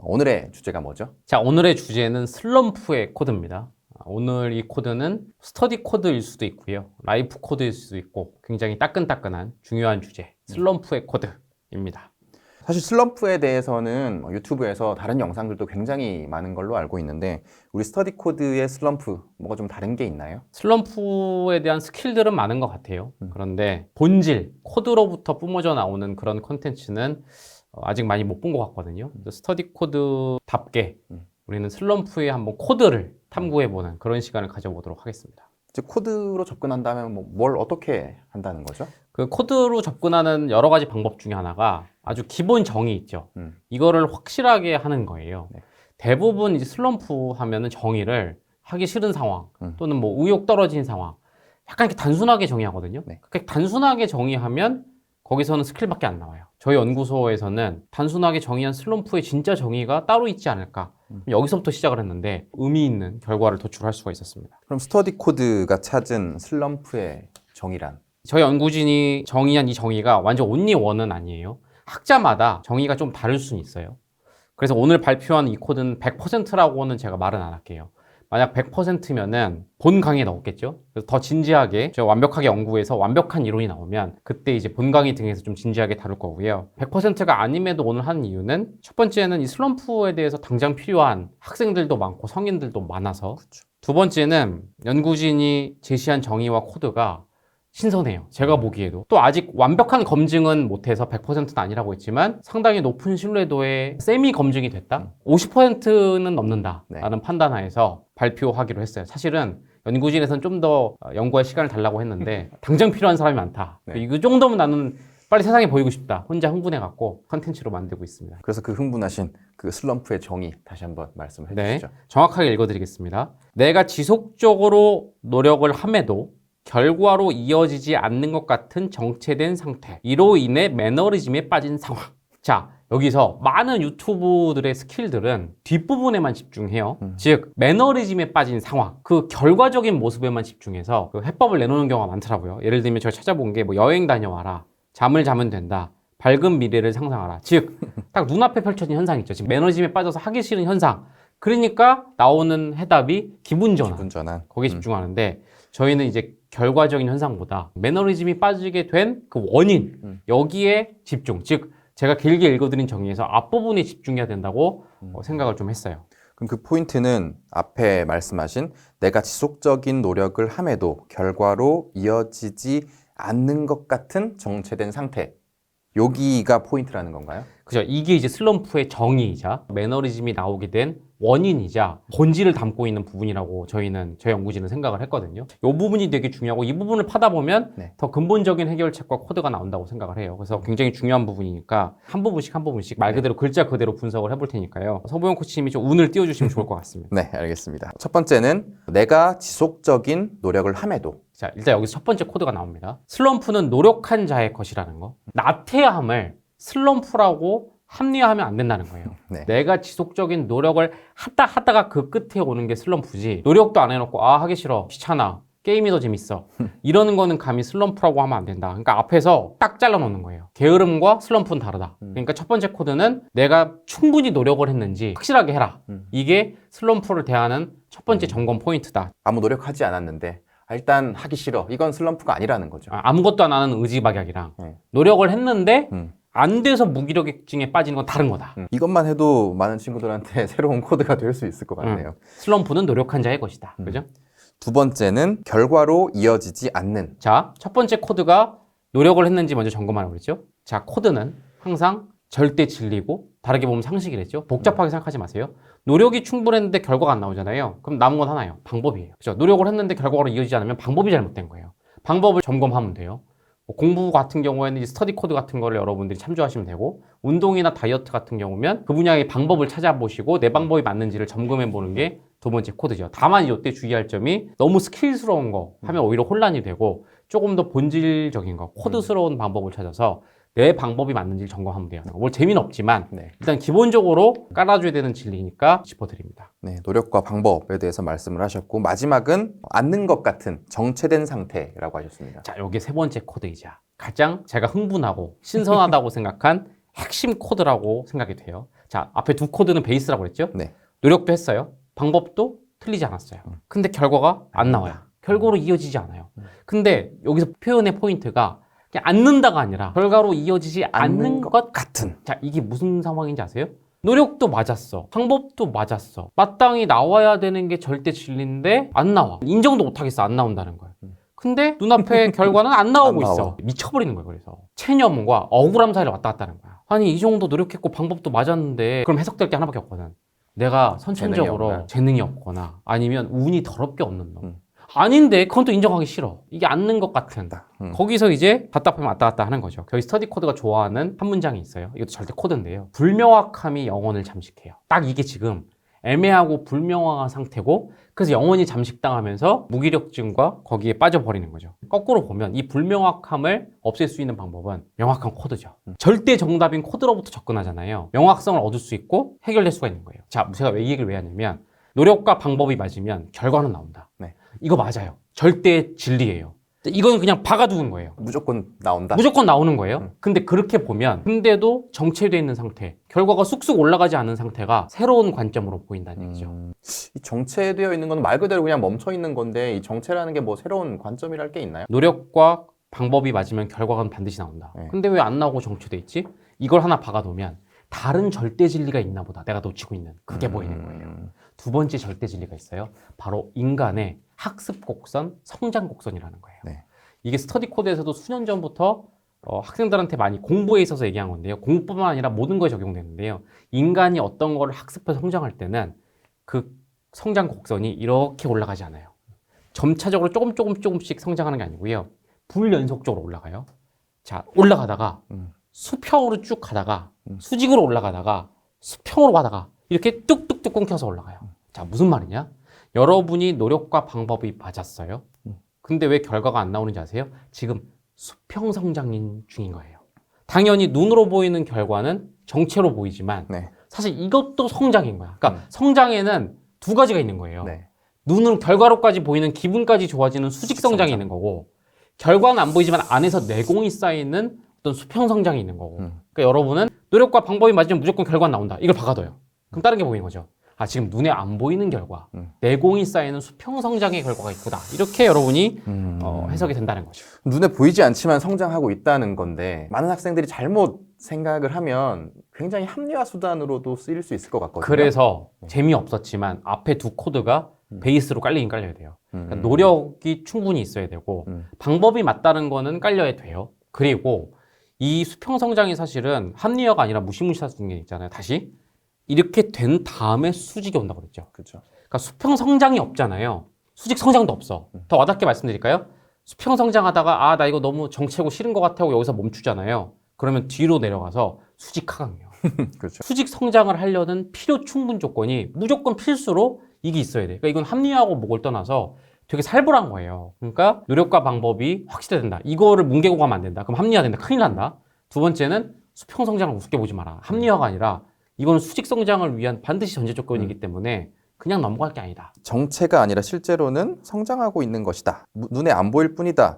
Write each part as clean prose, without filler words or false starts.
오늘의 주제가 뭐죠? 자, 오늘의 주제는 슬럼프의 코드입니다. 오늘 이 코드는 스터디 코드일 수도 있고요. 라이프 코드일 수도 있고 굉장히 따끈따끈한 중요한 주제, 슬럼프의 코드입니다. 사실 슬럼프에 대해서는 유튜브에서 다른 영상들도 굉장히 많은 걸로 알고 있는데 우리 스터디 코드의 슬럼프 뭐가 좀 다른 게 있나요? 슬럼프에 대한 스킬들은 많은 것 같아요. 그런데 본질, 코드로부터 뿜어져 나오는 그런 콘텐츠는 아직 많이 못 본 것 같거든요. 스터디 코드답게 우리는 슬럼프의 한번 코드를 탐구해보는 그런 시간을 가져보도록 하겠습니다. 즉 코드로 접근한다면 뭘 어떻게 한다는 거죠? 그 코드로 접근하는 여러 가지 방법 중에 하나가 아주 기본 정의 있죠. 이거를 확실하게 하는 거예요. 네. 대부분 이제 슬럼프 하면은 정의를 하기 싫은 상황 또는 뭐 의욕 떨어진 상황 약간 이렇게 단순하게 정의하거든요. 네. 그렇게 단순하게 정의하면 거기서는 스킬밖에 안 나와요. 저희 연구소에서는 단순하게 정의한 슬럼프의 진짜 정의가 따로 있지 않을까. 여기서부터 시작을 했는데 의미 있는 결과를 도출할 수가 있었습니다. 그럼 스터디 코드가 찾은 슬럼프의 정의란? 저희 연구진이 정의한 이 정의가 완전 온리 원은 아니에요. 학자마다 정의가 좀 다를 수는 있어요. 그래서 오늘 발표한 이 코드는 100%라고는 제가 말은 안 할게요. 만약 100%면은 본 강의에 넣었겠죠. 그래서 더 진지하게 제가 완벽하게 연구해서 완벽한 이론이 나오면 그때 이제 본 강의 등에서 좀 진지하게 다룰 거고요. 100%가 아님에도 오늘 하는 이유는 첫 번째는 이 슬럼프에 대해서 당장 필요한 학생들도 많고 성인들도 많아서 그렇죠. 두 번째는 연구진이 제시한 정의와 코드가 신선해요. 제가 보기에도. 또 아직 완벽한 검증은 못해서 100%는 아니라고 했지만 상당히 높은 신뢰도의 세미 검증이 됐다? 50%는 넘는다 라는 판단하에서 발표하기로 했어요. 사실은 연구진에서는 좀 더 연구할 시간을 달라고 했는데 당장 필요한 사람이 많다. 네. 이 정도면 나는 빨리 세상에 보이고 싶다. 혼자 흥분해갖고 컨텐츠로 만들고 있습니다. 그래서 그 흥분하신 그 슬럼프의 정의 다시 한번 말씀해 주시죠. 정확하게 읽어드리겠습니다. 내가 지속적으로 노력을 함에도 결과로 이어지지 않는 것 같은 정체된 상태. 이로 인해 매너리즘에 빠진 상황. 자, 여기서 많은 유튜브들의 스킬들은 뒷부분에만 집중해요. 즉, 매너리즘에 빠진 상황. 그 결과적인 모습에만 집중해서 그 해법을 내놓는 경우가 많더라고요. 예를 들면 제가 찾아본 게 뭐 여행 다녀와라. 잠을 자면 된다. 밝은 미래를 상상하라. 즉, 딱 눈앞에 펼쳐진 현상 있죠. 지금 매너리즘에 빠져서 하기 싫은 현상. 그러니까 나오는 해답이 기분 전환. 거기에 집중하는데 저희는 이제 결과적인 현상보다 매너리즘이 빠지게 된 그 원인 여기에 집중. 즉 제가 길게 읽어드린 정의에서 앞부분에 집중해야 된다고 생각을 좀 했어요. 그럼 그 포인트는 앞에 말씀하신 내가 지속적인 노력을 함에도 결과로 이어지지 않는 것 같은 정체된 상태. 여기가 포인트라는 건가요? 그죠. 이게 이제 슬럼프의 정의이자 매너리즘이 나오게 된 원인이자 본질을 담고 있는 부분이라고 저희 연구진은 생각을 했거든요. 이 부분이 되게 중요하고 이 부분을 파다 보면 더 근본적인 해결책과 코드가 나온다고 생각을 해요. 그래서 굉장히 중요한 부분이니까 한 부분씩 말 그대로 글자 그대로 분석을 해볼 테니까요. 서보영 코치님이 좀 운을 띄워주시면 좋을 것 같습니다. 네, 알겠습니다. 첫 번째는 내가 지속적인 노력을 함에도. 자, 일단 여기서 첫 번째 코드가 나옵니다. 슬럼프는 노력한 자의 것이라는 거. 나태함을 슬럼프라고 합리화하면 안 된다는 거예요. 네. 내가 지속적인 노력을 하다가 그 끝에 오는 게 슬럼프지. 노력도 안 해놓고 하기 싫어, 귀찮아, 게임이 더 재밌어 이러는 거는 감히 슬럼프라고 하면 안 된다. 그러니까 앞에서 딱 잘라놓는 거예요. 게으름과 슬럼프는 다르다. 그러니까 첫 번째 코드는 내가 충분히 노력을 했는지 확실하게 해라. 이게 슬럼프를 대하는 첫 번째 점검 포인트다. 아무 노력하지 않았는데 일단 하기 싫어. 이건 슬럼프가 아니라는 거죠. 아무것도 안 하는 의지박약이랑 노력을 했는데 안 돼서 무기력증에 빠지는 건 다른 거다. 이것만 해도 많은 친구들한테 새로운 코드가 될 수 있을 것 같네요. 슬럼프는 노력한 자의 것이다. 그죠? 두 번째는 결과로 이어지지 않는. 자, 첫 번째 코드가 노력을 했는지 먼저 점검하라고 그랬죠? 자, 코드는 항상 절대 진리고 다르게 보면 상식이랬죠? 복잡하게 생각하지 마세요. 노력이 충분했는데 결과가 안 나오잖아요. 그럼 남은 건 하나예요. 방법이에요. 그죠? 노력을 했는데 결과로 이어지지 않으면 방법이 잘못된 거예요. 방법을 점검하면 돼요. 공부 같은 경우에는 스터디 코드 같은 거를 여러분들이 참조하시면 되고 운동이나 다이어트 같은 경우면 그 분야의 방법을 찾아보시고 내 방법이 맞는지를 점검해 보는 게 두 번째 코드죠. 다만 이때 주의할 점이 너무 스킬스러운 거 하면 오히려 혼란이 되고 조금 더 본질적인 거, 코드스러운 방법을 찾아서 내 방법이 맞는지를 점검하면 돼요. 뭘 재미는 없지만 일단 기본적으로 깔아줘야 되는 진리니까 짚어드립니다. 네, 노력과 방법에 대해서 말씀을 하셨고 마지막은 않는 것 같은 정체된 상태라고 하셨습니다. 자, 이게 세 번째 코드이자 가장 제가 흥분하고 신선하다고 생각한 핵심 코드라고 생각이 돼요. 자, 앞에 두 코드는 베이스라고 그랬죠? 네. 노력도 했어요. 방법도 틀리지 않았어요. 근데 결과가 안 나와요. 결과로 이어지지 않아요. 근데 여기서 표현의 포인트가 그냥 않는다가 아니라 결과로 이어지지 않는 것 같은. 자, 이게 무슨 상황인지 아세요? 노력도 맞았어. 방법도 맞았어. 마땅히 나와야 되는 게 절대 진리인데 안 나와. 인정도 못하겠어. 안 나온다는 거예요. 근데 눈앞에 결과는 안 나오고 안 나와. 있어. 미쳐버리는 거예요. 그래서 체념과 억울함 사이를 왔다 갔다 하는 거야. 아니 이 정도 노력했고 방법도 맞았는데 그럼 해석될 게 하나밖에 없거든. 내가 선천적으로 재능이 없거나 아니면 운이 더럽게 없는 놈. 아닌데 그건 또 인정하기 싫어. 이게 않는 것 같은. 거기서 이제 답답하면 왔다 갔다 하는 거죠. 여기 스터디 코드가 좋아하는 한 문장이 있어요. 이것도 절대 코드인데요. 불명확함이 영혼을 잠식해요. 딱 이게 지금 애매하고 불명확한 상태고 그래서 영혼이 잠식당하면서 무기력증과 거기에 빠져버리는 거죠. 거꾸로 보면 이 불명확함을 없앨 수 있는 방법은 명확한 코드죠. 절대 정답인 코드로부터 접근하잖아요. 명확성을 얻을 수 있고 해결될 수가 있는 거예요. 자, 제가 이 얘기를 왜 하냐면 노력과 방법이 맞으면 결과는 나온다. 네. 이거 맞아요. 절대 진리예요. 이건 그냥 박아두는 거예요. 무조건 나온다. 무조건 나오는 거예요. 근데 그렇게 보면 근데도 정체되어 있는 상태, 결과가 쑥쑥 올라가지 않은 상태가 새로운 관점으로 보인다는 얘기죠. 이 정체되어 있는 건 말 그대로 그냥 멈춰 있는 건데 이 정체라는 게 뭐 새로운 관점이랄 게 있나요? 노력과 방법이 맞으면 결과가 반드시 나온다. 네. 근데 왜 안 나오고 정체돼 있지? 이걸 하나 박아놓으면 다른 절대 진리가 있나 보다. 내가 놓치고 있는. 그게 보이는 거예요. 두 번째 절대 진리가 있어요. 바로 인간의 학습 곡선, 성장 곡선이라는 거예요. 네. 이게 스터디 코드에서도 수년 전부터 학생들한테 많이 공부에 있어서 얘기한 건데요. 공부뿐만 아니라 모든 거에 적용되는데요. 인간이 어떤 거를 학습해서 성장할 때는 그 성장 곡선이 이렇게 올라가지 않아요. 점차적으로 조금씩 성장하는 게 아니고요. 불연속적으로 올라가요. 자, 올라가다가 수평으로 쭉 가다가 수직으로 올라가다가 수평으로 가다가 이렇게 뚝뚝뚝 끊겨서 올라가요. 자, 무슨 말이냐? 여러분이 노력과 방법이 맞았어요. 근데 왜 결과가 안 나오는지 아세요? 지금 수평 성장 중인 거예요. 당연히 눈으로 보이는 결과는 정체로 보이지만 네. 사실 이것도 성장인 거야. 그러니까 성장에는 두 가지가 있는 거예요. 네. 눈으로 결과로까지 보이는 기분까지 좋아지는 수직 성장이 있는 거고 결과는 안 보이지만 안에서 내공이 쌓이는 어떤 수평 성장이 있는 거고 그러니까 여러분은 노력과 방법이 맞으면 무조건 결과는 나온다. 이걸 박아둬요. 그럼 다른 게 보이는 거죠. 아, 지금 눈에 안 보이는 결과, 내공이 쌓이는 수평 성장의 결과가 있구나. 이렇게 여러분이 해석이 된다는 거죠. 눈에 보이지 않지만 성장하고 있다는 건데 많은 학생들이 잘못 생각을 하면 굉장히 합리화 수단으로도 쓰일 수 있을 것 같거든요. 그래서 재미없었지만 앞에 두 코드가 베이스로 깔리긴 깔려야 돼요. 그러니까 노력이 충분히 있어야 되고 방법이 맞다는 거는 깔려야 돼요. 그리고 이 수평 성장이 사실은 합리화가 아니라 무시무시할 수 있는 게 있잖아요. 다시 이렇게 된 다음에 수직이 온다고 그랬죠. 그렇죠. 그러니까 수평 성장이 없잖아요. 수직 성장도 없어. 더 와닿게 말씀드릴까요? 수평 성장하다가 아, 나 이거 너무 정체고 싫은 것 같아 하고 여기서 멈추잖아요. 그러면 뒤로 내려가서 수직 하강이에요. 그렇죠. 수직 성장을 하려는 필요 충분 조건이 무조건 필수로 이게 있어야 돼. 그러니까 이건 합리화하고 목을 떠나서 되게 살벌한 거예요. 그러니까 노력과 방법이 확실해야 된다. 이거를 뭉개고 가면 안 된다. 그럼 합리화된다. 큰일 난다. 두 번째는 수평 성장을 우습게 보지 마라. 합리화가 아니라 이거는 수직 성장을 위한 반드시 전제 조건이기 때문에 그냥 넘어갈 게 아니다. 정체가 아니라 실제로는 성장하고 있는 것이다. 눈에 안 보일 뿐이다.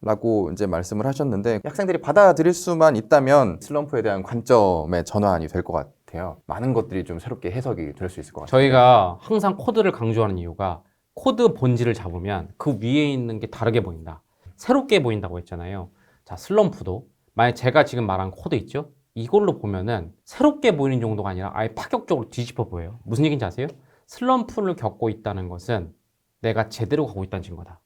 라고 이제 말씀을 하셨는데 학생들이 받아들일 수만 있다면 슬럼프에 대한 관점의 전환이 될 것 같아요. 많은 것들이 좀 새롭게 해석이 될 수 있을 것 같아요. 저희가 항상 코드를 강조하는 이유가 코드 본질을 잡으면 그 위에 있는 게 다르게 보인다. 새롭게 보인다고 했잖아요. 자, 슬럼프도 만약 제가 지금 말한 코드 있죠? 이걸로 보면은 새롭게 보이는 정도가 아니라 아예 파격적으로 뒤집어 보여요. 무슨 얘기인지 아세요? 슬럼프를 겪고 있다는 것은 내가 제대로 가고 있다는 증거다.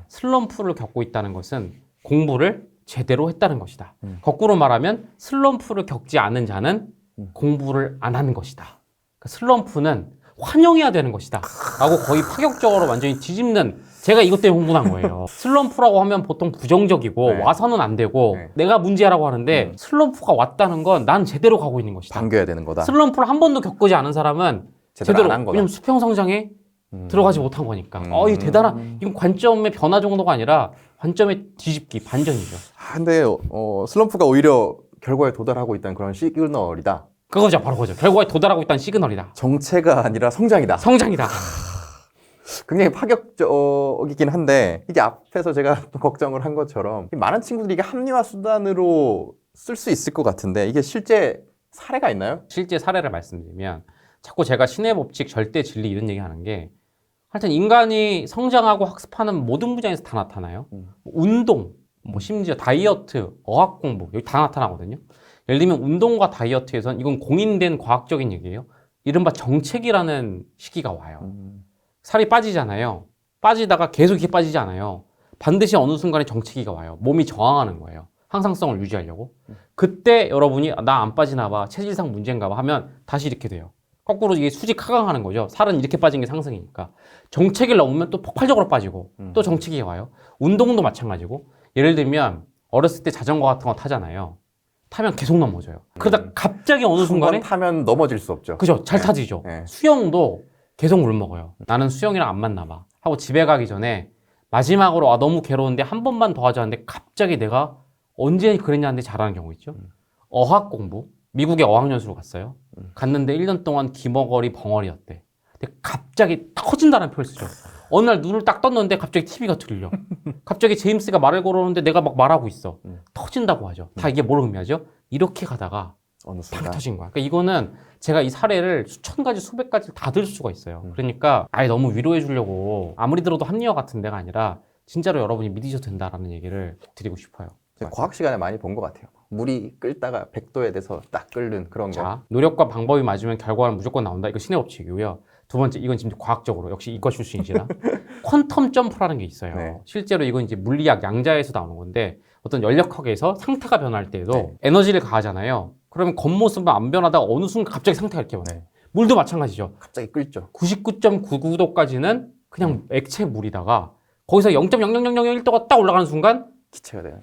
슬럼프를 겪고 있다는 것은 공부를 제대로 했다는 것이다. 거꾸로 말하면 슬럼프를 겪지 않은 자는 공부를 안 하는 것이다. 그러니까 슬럼프는 환영해야 되는 것이다. 라고 거의 파격적으로 완전히 뒤집는 제가 이것 때문에 흥분한 거예요. 슬럼프라고 하면 보통 부정적이고 네. 와서는 안 되고 네. 내가 문제라고 하는데 슬럼프가 왔다는 건 난 제대로 가고 있는 것이다. 반겨야 되는 거다. 슬럼프를 한 번도 겪지 않은 사람은 제대로 안한 거다. 왜냐면 수평 성장에 들어가지 못한 거니까. 이 대단한 이건 관점의 변화 정도가 아니라 관점의 뒤집기 반전이죠. 근데 슬럼프가 오히려 결과에 도달하고 있다는 그런 시그널이다. 그거죠, 바로 그거죠. 결과에 도달하고 있다는 시그널이다. 정체가 아니라 성장이다. 성장이다. 굉장히 파격적이긴 한데 이게 앞에서 제가 또 걱정을 한 것처럼 많은 친구들이 이게 합리화 수단으로 쓸 수 있을 것 같은데 이게 실제 사례가 있나요? 실제 사례를 말씀드리면 자꾸 제가 신의 법칙, 절대 진리 이런 얘기 하는 게 하여튼 인간이 성장하고 학습하는 모든 분야에서 다 나타나요. 운동, 뭐 심지어 다이어트, 어학 공부 여기 다 나타나거든요. 예를 들면 운동과 다이어트에선 이건 공인된 과학적인 얘기예요. 이른바 정체기라는 시기가 와요. 살이 빠지잖아요. 빠지다가 계속 이렇게 빠지지 않아요. 반드시 어느 순간에 정체기가 와요. 몸이 저항하는 거예요. 항상성을 유지하려고. 그때 여러분이 나 안 빠지나 봐, 체질상 문제인가 봐 하면 다시 이렇게 돼요. 거꾸로 이게 수직 하강하는 거죠. 살은 이렇게 빠진 게 상승이니까. 정체기를 넘으면 또 폭발적으로 빠지고 또 정체기가 와요. 운동도 마찬가지고. 예를 들면 어렸을 때 자전거 같은 거 타잖아요. 타면 계속 넘어져요. 그러다 갑자기 어느 순간에 타면 넘어질 수 없죠. 그죠? 잘 타지죠. 네. 수영도 계속 물 먹어요. 나는 수영이랑 안 맞나 봐 하고 집에 가기 전에 마지막으로 너무 괴로운데 한 번만 더 하자는데 갑자기 내가 언제 그랬냐는데 잘하는 경우 있죠. 어학 공부. 미국에 어학연수로 갔어요. 갔는데 1년 동안 기머거리 벙어리였대. 근데 갑자기 터진다는 표현을 쓰죠. 어느 날 눈을 딱 떴는데 갑자기 TV가 들려. 갑자기 제임스가 말을 걸어오는데 내가 막 말하고 있어. 터진다고 하죠. 다 이게 뭘 의미하죠? 이렇게 가다가 어느 팍 순간. 터진 거야. 그러니까 이거는 제가 이 사례를 수천 가지, 수백 가지 다 들 수가 있어요. 그러니까 아예 너무 위로해 주려고 아무리 들어도 합리화 같은 데가 아니라 진짜로 여러분이 믿으셔도 된다라는 얘기를 드리고 싶어요. 제가 과학 시간에 많이 본 것 같아요. 물이 끓다가 100도에 돼서 딱 끓는 그런 거. 자, 노력과 방법이 맞으면 결과는 무조건 나온다. 이거 신의 법칙이고요. 두 번째, 이건 지금 과학적으로 역시 이과 출신이시라 퀀텀 점프라는 게 있어요. 네. 실제로 이건 이제 물리학 양자에서 나오는 건데 어떤 연력학에서 상태가 변할 때도 네. 에너지를 가하잖아요. 그러면 겉모습은 안 변하다가 어느 순간 갑자기 상태가 이렇게 변해요. 네. 물도 마찬가지죠. 갑자기 끓죠. 99.99도까지는 그냥 액체 물이다가 거기서 0.00001도가 딱 올라가는 순간 기체가 돼요.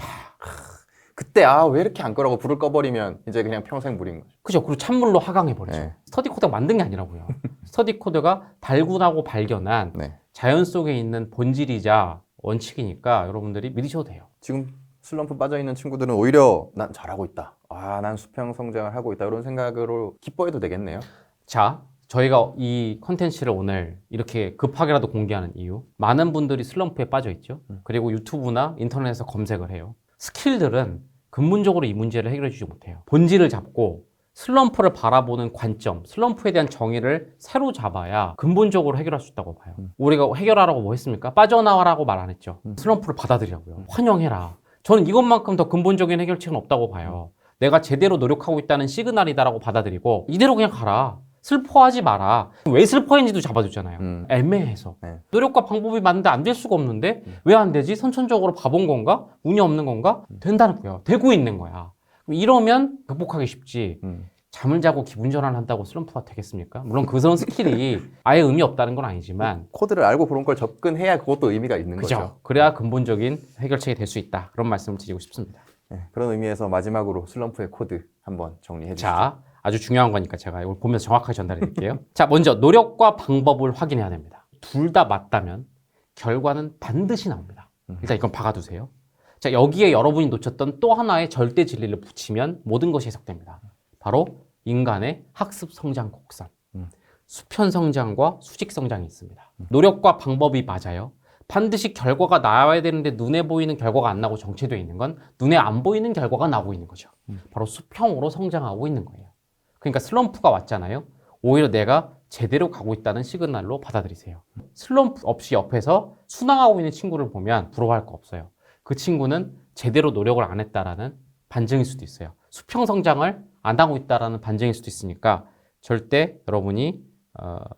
그때 왜 이렇게 안 끓어고 불을 꺼버리면 이제 그냥 평생 물인 거죠. 그죠. 그리고 찬물로 하강해버리죠. 네. 스터디 코드가 만든 게 아니라고요. 스터디 코드가 발굴하고 발견한 네. 자연 속에 있는 본질이자 원칙이니까 여러분들이 믿으셔도 돼요. 지금 슬럼프 빠져있는 친구들은 오히려 난 잘하고 있다. 난 수평 성장을 하고 있다. 이런 생각으로 기뻐해도 되겠네요. 자, 저희가 이 컨텐츠를 오늘 이렇게 급하게라도 공개하는 이유. 많은 분들이 슬럼프에 빠져 있죠. 그리고 유튜브나 인터넷에서 검색을 해요. 스킬들은 근본적으로 이 문제를 해결해 주지 못해요. 본질을 잡고 슬럼프를 바라보는 관점, 슬럼프에 대한 정의를 새로 잡아야 근본적으로 해결할 수 있다고 봐요. 우리가 해결하라고 뭐 했습니까? 빠져나와라고 말 안 했죠. 슬럼프를 받아들이라고요. 환영해라. 저는 이것만큼 더 근본적인 해결책은 없다고 봐요. 내가 제대로 노력하고 있다는 시그널이다라고 받아들이고 이대로 그냥 가라. 슬퍼하지 마라. 왜 슬퍼했는지도 잡아줬잖아요. 애매해서. 네. 노력과 방법이 맞는데 안 될 수가 없는데 왜 안 되지? 선천적으로 바본 건가? 운이 없는 건가? 된다는 거예요. 되고 있는 거야. 이러면 극복하기 쉽지. 잠을 자고 기분 전환한다고 슬럼프가 되겠습니까? 물론 그런 스킬이 아예 의미 없다는 건 아니지만 코드를 알고 그런 걸 접근해야 그것도 의미가 있는 그죠? 거죠. 그래야 근본적인 해결책이 될 수 있다. 그런 말씀을 드리고 싶습니다. 네. 그런 의미에서 마지막으로 슬럼프의 코드 한번 정리해 주시죠. 자, 아주 중요한 거니까 제가 이걸 보면서 정확하게 전달해 드릴게요. 자, 먼저 노력과 방법을 확인해야 됩니다. 둘 다 맞다면 결과는 반드시 나옵니다. 일단 이건 박아두세요. 자, 여기에 여러분이 놓쳤던 또 하나의 절대 진리를 붙이면 모든 것이 해석됩니다. 바로 인간의 학습 성장 곡선. 수평 성장과 수직 성장이 있습니다. 노력과 방법이 맞아요. 반드시 결과가 나와야 되는데 눈에 보이는 결과가 안 나고 정체되어 있는 건 눈에 안 보이는 결과가 나오고 있는 거죠. 바로 수평으로 성장하고 있는 거예요. 그러니까 슬럼프가 왔잖아요. 오히려 내가 제대로 가고 있다는 시그널로 받아들이세요. 슬럼프 없이 옆에서 순항하고 있는 친구를 보면 부러워할 거 없어요. 그 친구는 제대로 노력을 안 했다라는 반증일 수도 있어요. 수평 성장을 안 하고 있다라는 반증일 수도 있으니까 절대 여러분이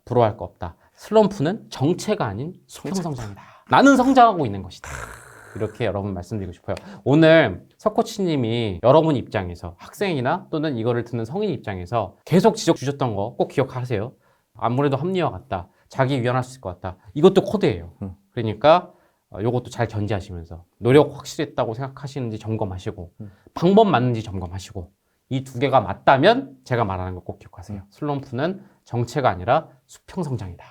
부러워할 거 없다. 슬럼프는 정체가 아닌 수평 성장이다. 나는 성장하고 있는 것이다. 이렇게 여러분 말씀드리고 싶어요. 오늘 석코치님이 여러분 입장에서 학생이나 또는 이거를 듣는 성인 입장에서 계속 지적 주셨던 거 꼭 기억하세요. 아무래도 합리화 같다. 자기 위안할 수 있을 것 같다. 이것도 코드예요. 그러니까 이것도 잘 견지하시면서 노력 확실했다고 생각하시는지 점검하시고 방법 맞는지 점검하시고 이 두 개가 맞다면 제가 말하는 거 꼭 기억하세요. 슬럼프는 정체가 아니라 수평 성장이다.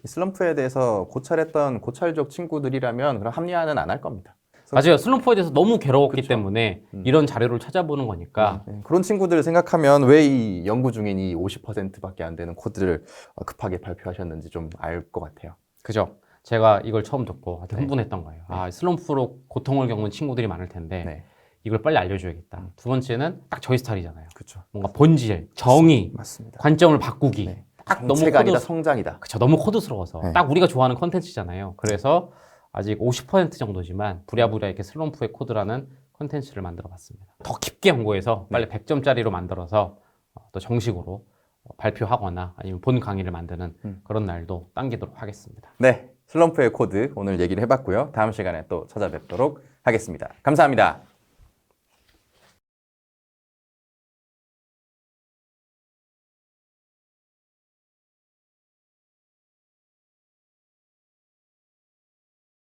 이 슬럼프에 대해서 고찰했던 고찰족 친구들이라면 그럼 합리화는 안 할 겁니다. 맞아요. 슬럼프에 대해서 너무 괴로웠기 그쵸. 때문에 이런 자료를 찾아보는 거니까 네, 그런 친구들 생각하면 왜 이 연구 중인 이 50%밖에 안 되는 코드를 급하게 발표하셨는지 좀 알 것 같아요. 그죠? 제가 이걸 처음 듣고 되게 흥분했던 거예요. 슬럼프로 고통을 겪는 친구들이 많을 텐데 네. 이걸 빨리 알려줘야겠다. 두 번째는 딱 저희 스타일이잖아요. 그렇죠. 뭔가 본질, 정의, 맞습니다. 관점을 바꾸기. 네. 딱 너무 정체가 아니다 코드, 성장이다. 그쵸, 너무 코드스러워서 네. 딱 우리가 좋아하는 컨텐츠잖아요. 그래서 아직 50% 정도지만 부랴부랴 이렇게 슬럼프의 코드라는 컨텐츠를 만들어 봤습니다. 더 깊게 연구해서 빨리 100점짜리로 만들어서 또 정식으로 발표하거나 아니면 본 강의를 만드는 그런 날도 당기도록 하겠습니다. 네, 슬럼프의 코드 오늘 얘기를 해봤고요. 다음 시간에 또 찾아뵙도록 하겠습니다. 감사합니다.